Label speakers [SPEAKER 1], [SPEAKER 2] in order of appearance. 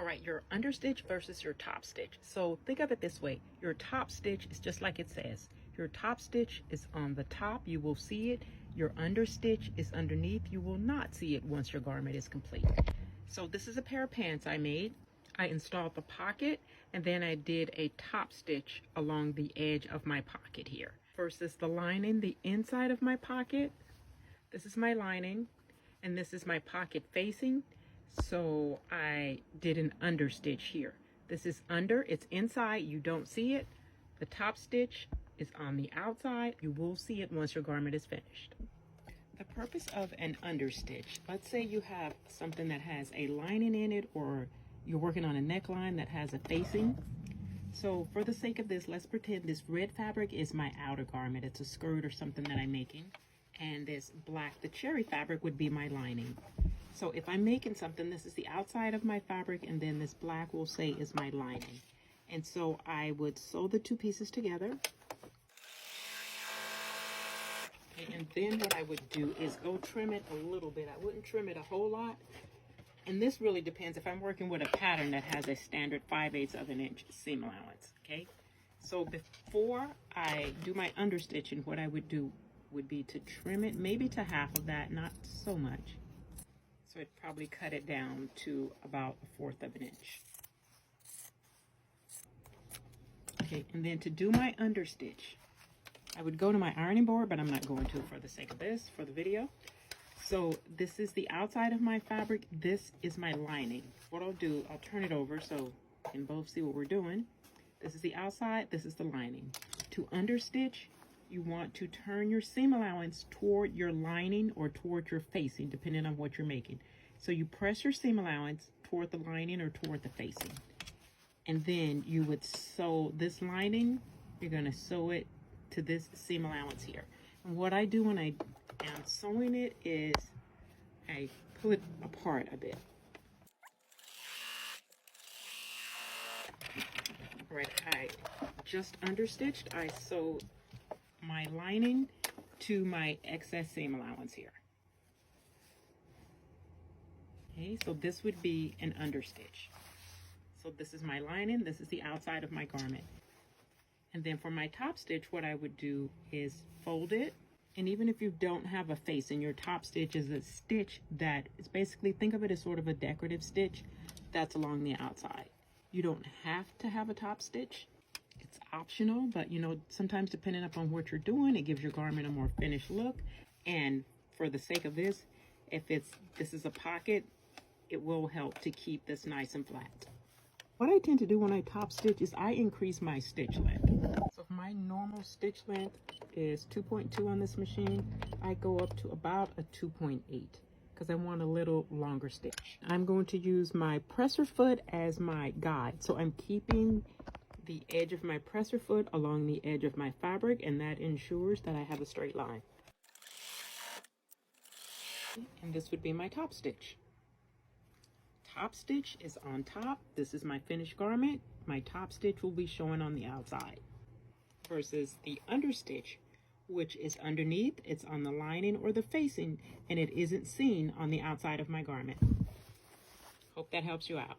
[SPEAKER 1] All right, your understitch versus your top stitch. So think of it this way. Your top stitch is just like it says. Your top stitch is on the top, you will see it. Your understitch is underneath, you will not see it once your garment is complete. So this is a pair of pants I made. I installed the pocket and then I did a top stitch along the edge of my pocket here. First is the lining, the inside of my pocket. This is my lining and this is my pocket facing. So I did an understitch here. This is under, it's inside, you don't see it. The top stitch is on the outside. You will see it once your garment is finished. The purpose of an understitch, let's say you have something that has a lining in it, or you're working on a neckline that has a facing. So for the sake of this, let's pretend this red fabric is my outer garment. It's a skirt or something that I'm making. And this black, the cherry fabric, would be my lining. So if I'm making something, this is the outside of my fabric, and then this black will say is my lining. And so I would sew the two pieces together. And then what I would do is go trim it a little bit. I wouldn't trim it a whole lot. And this really depends if I'm working with a pattern that has a standard 5/8 of an inch seam allowance, okay? So before I do my understitching, what I would do would be to trim it maybe to half of that, not so much. So I'd probably cut it down to about 1/4 of an inch. Okay, and then to do my understitch, I would go to my ironing board, but I'm not going to for the sake of this, for the video. So this is the outside of my fabric. This is my lining. What I'll do, I'll turn it over so you can both see what we're doing. This is the outside, this is the lining. To understitch, you want to turn your seam allowance toward your lining or toward your facing, depending on what you're making. So you press your seam allowance toward the lining or toward the facing. And then you would sew this lining, you're gonna sew it to this seam allowance here. And what I do when I am sewing it is I pull it apart a bit. All right, I just understitched. I sewed my lining to my excess seam allowance here. Okay, so this would be an understitch. So this is my lining, this is the outside of my garment. And then for my top stitch, what I would do is fold it. And even if you don't have a facing, your top stitch is a stitch that is basically, think of it as sort of a decorative stitch that's along the outside. You don't have to have a top stitch. It's optional, but you know, sometimes depending upon what you're doing, it gives your garment a more finished look. And for the sake of this, if this is a pocket, it will help to keep this nice and flat. What I tend to do when I top stitch is I increase my stitch length. So if my normal stitch length is 2.2 on this machine, I go up to about a 2.8 because I want a little longer stitch. I'm going to use my presser foot as my guide. So I'm keeping the edge of my presser foot along the edge of my fabric, and that ensures that I have a straight line. And this would be my top stitch. Top stitch is on top. This is my finished garment. My top stitch will be showing on the outside versus the understitch, which is underneath. It's on the lining or the facing, and it isn't seen on the outside of my garment. Hope that helps you out.